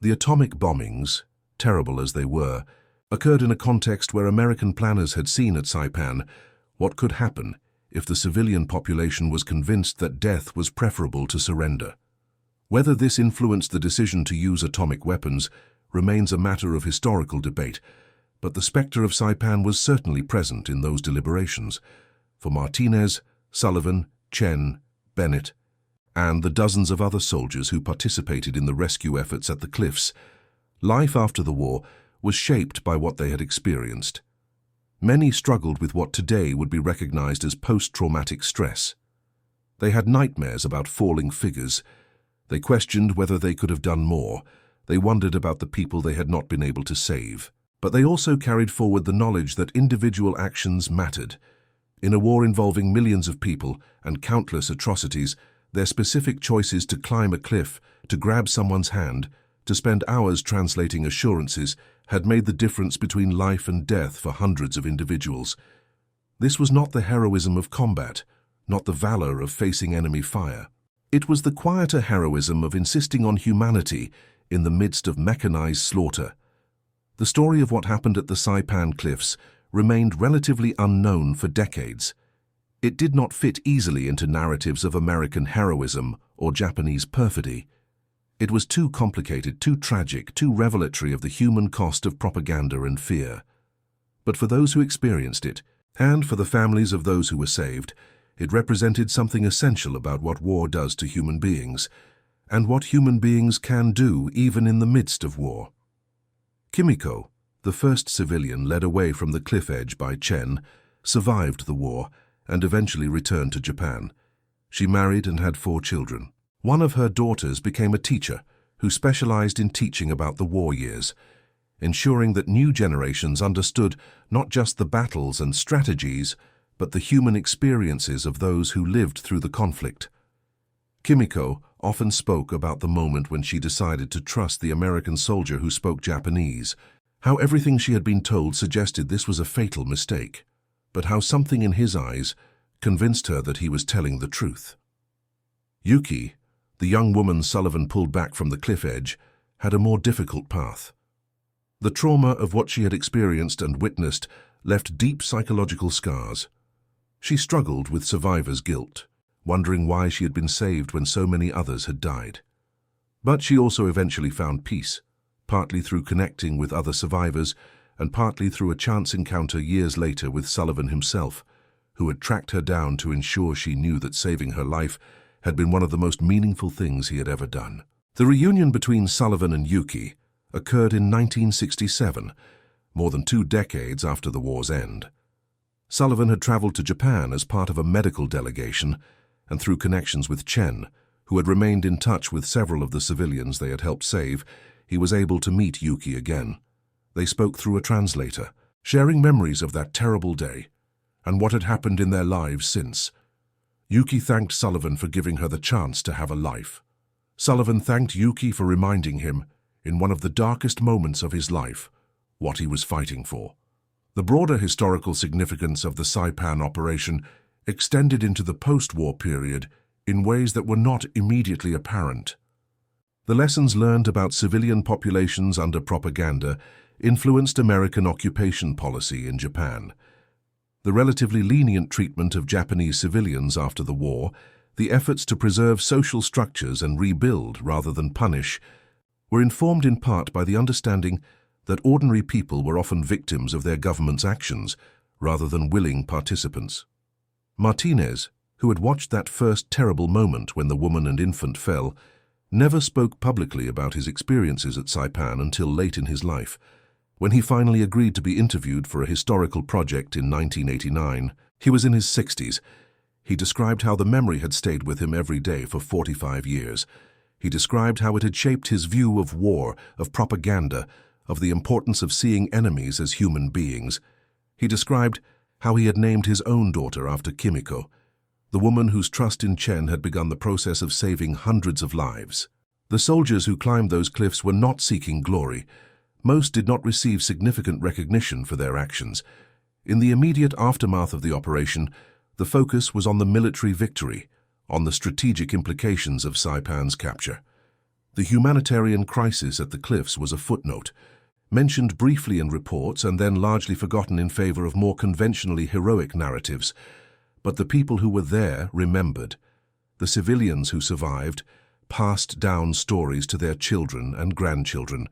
The atomic bombings, terrible as they were, occurred in a context where American planners had seen at Saipan what could happen if the civilian population was convinced that death was preferable to surrender. Whether this influenced the decision to use atomic weapons remains a matter of historical debate, but the specter of Saipan was certainly present in those deliberations. For Martinez, Sullivan, Chen, Bennett, and the dozens of other soldiers who participated in the rescue efforts at the cliffs, life after the war was shaped by what they had experienced. Many struggled with what today would be recognized as post-traumatic stress. They had nightmares about falling figures. They questioned whether they could have done more. They wondered about the people they had not been able to save. But they also carried forward the knowledge that individual actions mattered. In a war involving millions of people and countless atrocities, their specific choices to climb a cliff, to grab someone's hand, to spend hours translating assurances, had made the difference between life and death for hundreds of individuals. This was not the heroism of combat, not the valor of facing enemy fire. It was the quieter heroism of insisting on humanity in the midst of mechanized slaughter. The story of what happened at the Saipan Cliffs remained relatively unknown for decades. It did not fit easily into narratives of American heroism or Japanese perfidy. It was too complicated, too tragic, too revelatory of the human cost of propaganda and fear. But for those who experienced it, and for the families of those who were saved, it represented something essential about what war does to human beings, and what human beings can do even in the midst of war. Kimiko, the first civilian led away from the cliff edge by Chen, survived the war and eventually returned to Japan. She married and had 4 children. One of her daughters became a teacher who specialized in teaching about the war years, ensuring that new generations understood not just the battles and strategies, but the human experiences of those who lived through the conflict. Kimiko often spoke about the moment when she decided to trust the American soldier who spoke Japanese, how everything she had been told suggested this was a fatal mistake, but how something in his eyes convinced her that he was telling the truth. Yuki, the young woman Sullivan pulled back from the cliff edge, had a more difficult path. The trauma of what she had experienced and witnessed left deep psychological scars. She struggled with survivor's guilt, wondering why she had been saved when so many others had died. But she also eventually found peace, partly through connecting with other survivors and partly through a chance encounter years later with Sullivan himself, who had tracked her down to ensure she knew that saving her life had been one of the most meaningful things he had ever done. The reunion between Sullivan and Yuki occurred in 1967, more than 2 decades after the war's end. Sullivan had traveled to Japan as part of a medical delegation, and through connections with Chen, who had remained in touch with several of the civilians they had helped save, he was able to meet Yuki again. They spoke through a translator, sharing memories of that terrible day and what had happened in their lives since. Yuki thanked Sullivan for giving her the chance to have a life. Sullivan thanked Yuki for reminding him, in one of the darkest moments of his life, what he was fighting for. The broader historical significance of the Saipan operation extended into the post-war period in ways that were not immediately apparent. The lessons learned about civilian populations under propaganda influenced American occupation policy in Japan. The relatively lenient treatment of Japanese civilians after the war, the efforts to preserve social structures and rebuild rather than punish, were informed in part by the understanding that ordinary people were often victims of their government's actions rather than willing participants. Martinez, who had watched that first terrible moment when the woman and infant fell, never spoke publicly about his experiences at Saipan until late in his life. When he finally agreed to be interviewed for a historical project in 1989, he was in his 60s. He described how the memory had stayed with him every day for 45 years. He described how it had shaped his view of war, of propaganda, of the importance of seeing enemies as human beings. He described how he had named his own daughter after Kimiko, the woman whose trust in Chen had begun the process of saving hundreds of lives. The soldiers who climbed those cliffs were not seeking glory. Most did not receive significant recognition for their actions. In the immediate aftermath of the operation, the focus was on the military victory, on the strategic implications of Saipan's capture. The humanitarian crisis at the cliffs was a footnote, mentioned briefly in reports and then largely forgotten in favor of more conventionally heroic narratives. But the people who were there remembered. The civilians who survived passed down stories to their children and grandchildren.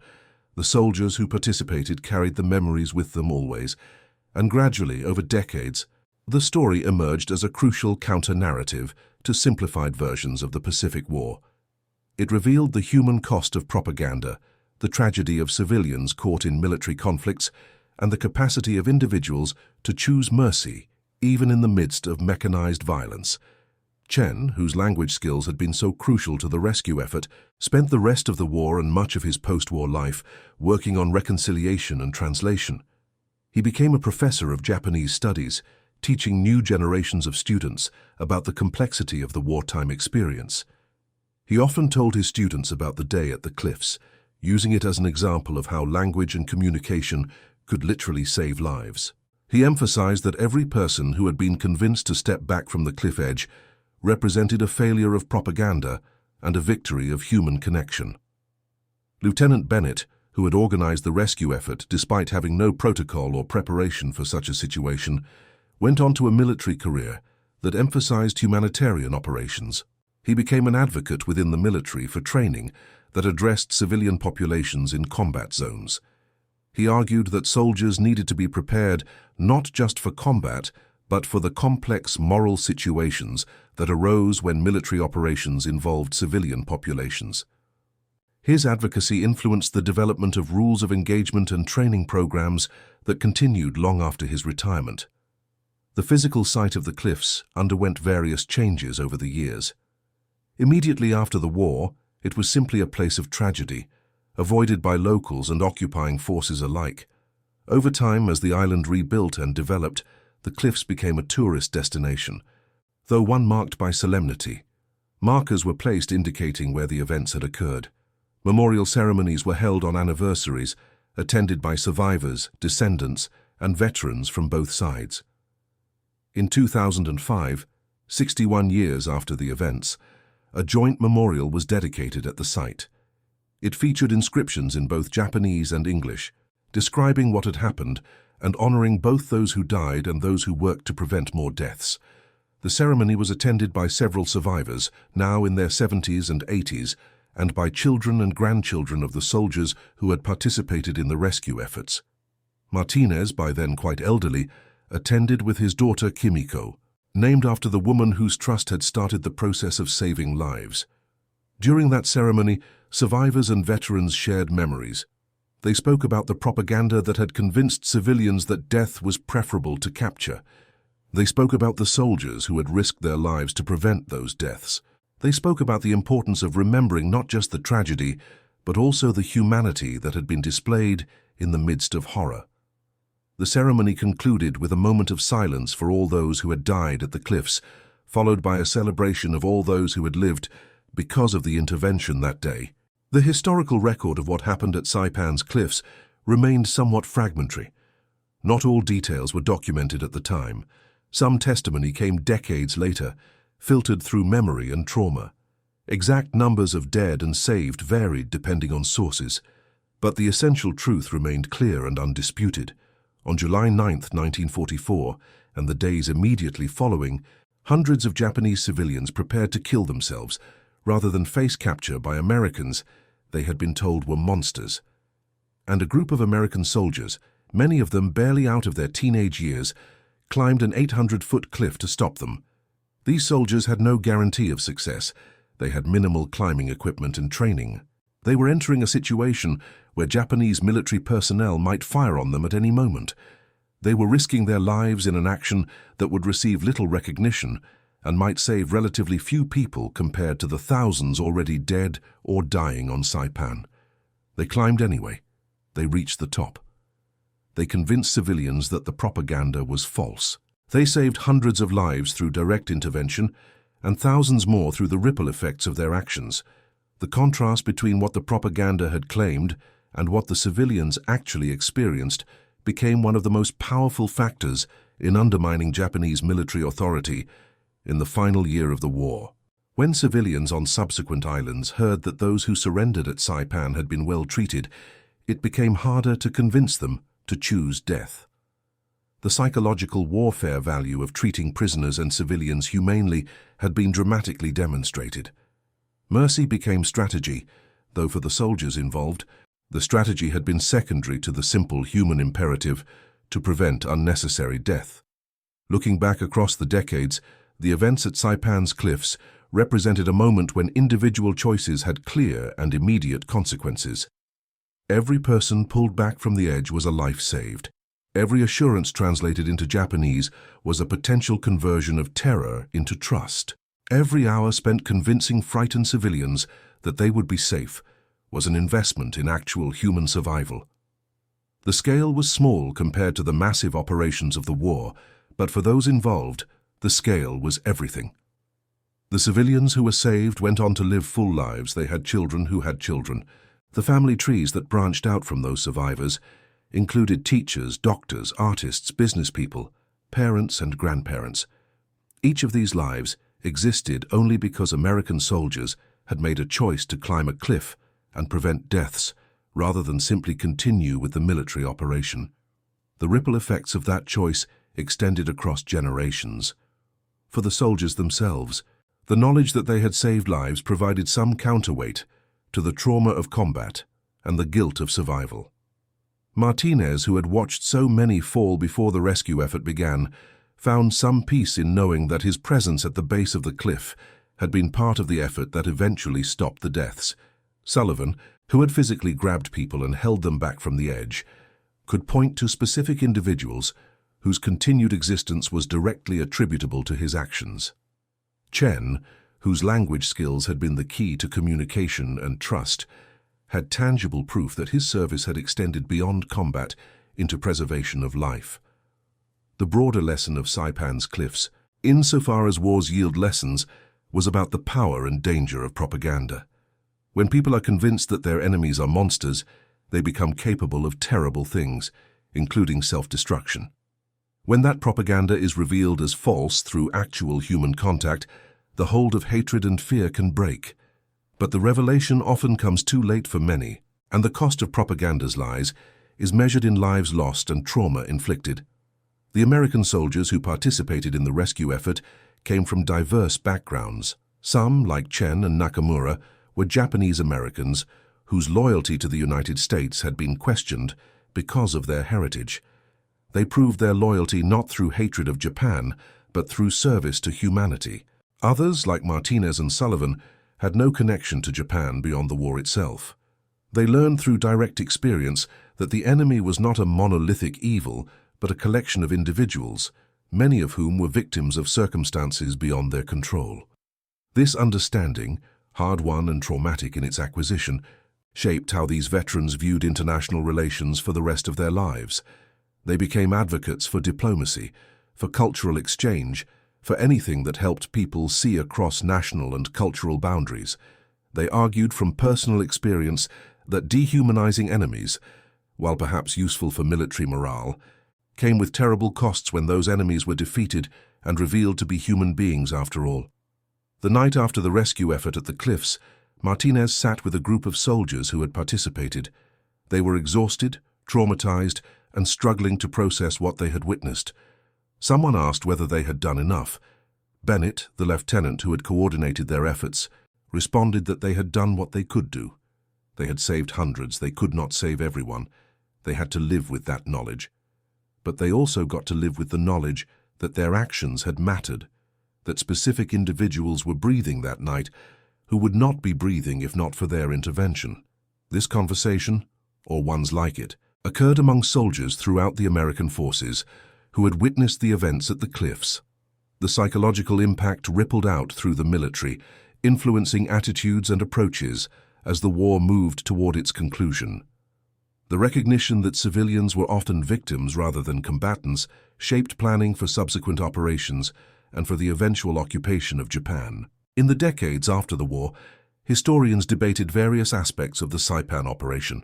The soldiers who participated carried the memories with them always, and gradually, over decades, the story emerged as a crucial counter-narrative to simplified versions of the Pacific War. It revealed the human cost of propaganda, the tragedy of civilians caught in military conflicts, and the capacity of individuals to choose mercy, even in the midst of mechanized violence. Chen, whose language skills had been so crucial to the rescue effort, spent the rest of the war and much of his post-war life working on reconciliation and translation. He became a professor of Japanese studies, teaching new generations of students about the complexity of the wartime experience. He often told his students about the day at the cliffs, using it as an example of how language and communication could literally save lives. He emphasized that every person who had been convinced to step back from the cliff edge represented a failure of propaganda and a victory of human connection. Lieutenant Bennett, who had organized the rescue effort despite having no protocol or preparation for such a situation, went on to a military career that emphasized humanitarian operations. He became an advocate within the military for training that addressed civilian populations in combat zones. He argued that soldiers needed to be prepared not just for combat, but for the complex moral situations that arose when military operations involved civilian populations. His advocacy influenced the development of rules of engagement and training programs that continued long after his retirement. The physical site of the cliffs underwent various changes over the years. Immediately after the war, it was simply a place of tragedy, avoided by locals and occupying forces alike. Over time, as the island rebuilt and developed, the cliffs became a tourist destination, though one marked by solemnity. Markers were placed indicating where the events had occurred. Memorial ceremonies were held on anniversaries, attended by survivors, descendants, and veterans from both sides. In 2005, 61 years after the events, a joint memorial was dedicated at the site. It featured inscriptions in both Japanese and English, describing what had happened and honoring both those who died and those who worked to prevent more deaths. The ceremony was attended by several survivors, now in their 70s and 80s, and by children and grandchildren of the soldiers who had participated in the rescue efforts. Martinez, by then quite elderly, attended with his daughter Kimiko, named after the woman whose trust had started the process of saving lives. During that ceremony, survivors and veterans shared memories. They spoke about the propaganda that had convinced civilians that death was preferable to capture. They spoke about the soldiers who had risked their lives to prevent those deaths. They spoke about the importance of remembering not just the tragedy, but also the humanity that had been displayed in the midst of horror. The ceremony concluded with a moment of silence for all those who had died at the cliffs, followed by a celebration of all those who had lived because of the intervention that day. The historical record of what happened at Saipan's cliffs remained somewhat fragmentary. Not all details were documented at the time. Some testimony came decades later, filtered through memory and trauma. Exact numbers of dead and saved varied depending on sources, but the essential truth remained clear and undisputed. On July 9, 1944, and the days immediately following, hundreds of Japanese civilians prepared to kill themselves rather than face capture by Americans they had been told were monsters. And a group of American soldiers, many of them barely out of their teenage years, climbed an 800-foot cliff to stop them. These soldiers had no guarantee of success. They had minimal climbing equipment and training. They were entering a situation where Japanese military personnel might fire on them at any moment. They were risking their lives in an action that would receive little recognition and might save relatively few people compared to the thousands already dead or dying on Saipan. They climbed anyway. They reached the top. They convinced civilians that the propaganda was false. They saved hundreds of lives through direct intervention and thousands more through the ripple effects of their actions. The contrast between what the propaganda had claimed and what the civilians actually experienced became one of the most powerful factors in undermining Japanese military authority in the final year of the war. When civilians on subsequent islands heard that those who surrendered at Saipan had been well treated, it became harder to convince them to choose death. The psychological warfare value of treating prisoners and civilians humanely had been dramatically demonstrated. Mercy became strategy, though for the soldiers involved, the strategy had been secondary to the simple human imperative to prevent unnecessary death. Looking back across the decades, the events at Saipan's cliffs represented a moment when individual choices had clear and immediate consequences. Every person pulled back from the edge was a life saved. Every assurance translated into Japanese was a potential conversion of terror into trust. Every hour spent convincing frightened civilians that they would be safe was an investment in actual human survival. The scale was small compared to the massive operations of the war, but for those involved, the scale was everything. The civilians who were saved went on to live full lives. They had children who had children. The family trees that branched out from those survivors included teachers, doctors, artists, business people, parents and grandparents. Each of these lives existed only because American soldiers had made a choice to climb a cliff and prevent deaths rather than simply continue with the military operation. The ripple effects of that choice extended across generations. For the soldiers themselves, the knowledge that they had saved lives provided some counterweight to the trauma of combat and the guilt of survival. Martinez, who had watched so many fall before the rescue effort began, found some peace in knowing that his presence at the base of the cliff had been part of the effort that eventually stopped the deaths. Sullivan, who had physically grabbed people and held them back from the edge, could point to specific individuals whose continued existence was directly attributable to his actions. Chen, whose language skills had been the key to communication and trust, had tangible proof that his service had extended beyond combat into preservation of life. The broader lesson of Saipan's cliffs, insofar as wars yield lessons, was about the power and danger of propaganda. When people are convinced that their enemies are monsters, they become capable of terrible things, including self-destruction. When that propaganda is revealed as false through actual human contact, the hold of hatred and fear can break. But the revelation often comes too late for many, and the cost of propaganda's lies is measured in lives lost and trauma inflicted. The American soldiers who participated in the rescue effort came from diverse backgrounds. Some, like Chen and Nakamura, were Japanese Americans whose loyalty to the United States had been questioned because of their heritage. They proved their loyalty not through hatred of Japan, but through service to humanity. Others, like Martinez and Sullivan, had no connection to Japan beyond the war itself. They learned through direct experience that the enemy was not a monolithic evil, but a collection of individuals, many of whom were victims of circumstances beyond their control. This understanding, hard-won and traumatic in its acquisition, shaped how these veterans viewed international relations for the rest of their lives. They became advocates for diplomacy, for cultural exchange, for anything that helped people see across national and cultural boundaries. They argued from personal experience that dehumanizing enemies, while perhaps useful for military morale, came with terrible costs when those enemies were defeated and revealed to be human beings after all. The night after the rescue effort at the cliffs, Martinez sat with a group of soldiers who had participated. They were exhausted, traumatized, and struggling to process what they had witnessed. Someone asked whether they had done enough. Bennett, the lieutenant who had coordinated their efforts, responded that they had done what they could do. They had saved hundreds. They could not save everyone. They had to live with that knowledge. But they also got to live with the knowledge that their actions had mattered, that specific individuals were breathing that night who would not be breathing if not for their intervention. This conversation, or ones like it, occurred among soldiers throughout the American forces who had witnessed the events at the cliffs. The psychological impact rippled out through the military, influencing attitudes and approaches as the war moved toward its conclusion. The recognition that civilians were often victims rather than combatants shaped planning for subsequent operations and for the eventual occupation of Japan. In the decades after the war, historians debated various aspects of the Saipan operation.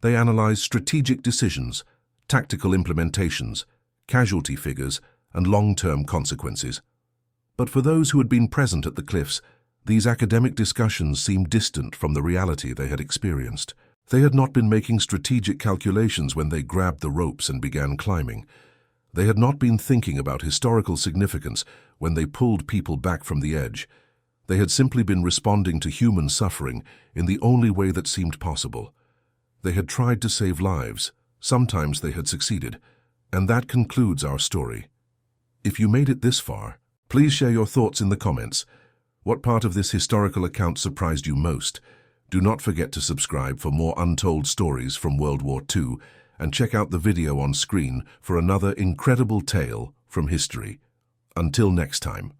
They analyzed strategic decisions, tactical implementations, casualty figures, and long-term consequences. But for those who had been present at the cliffs, these academic discussions seemed distant from the reality they had experienced. They had not been making strategic calculations when they grabbed the ropes and began climbing. They had not been thinking about historical significance when they pulled people back from the edge. They had simply been responding to human suffering in the only way that seemed possible. They had tried to save lives. Sometimes they had succeeded. And that concludes our story. If you made it this far, please share your thoughts in the comments. What part of this historical account surprised you most? Do not forget to subscribe for more untold stories from World War II and check out the video on screen for another incredible tale from history. Until next time.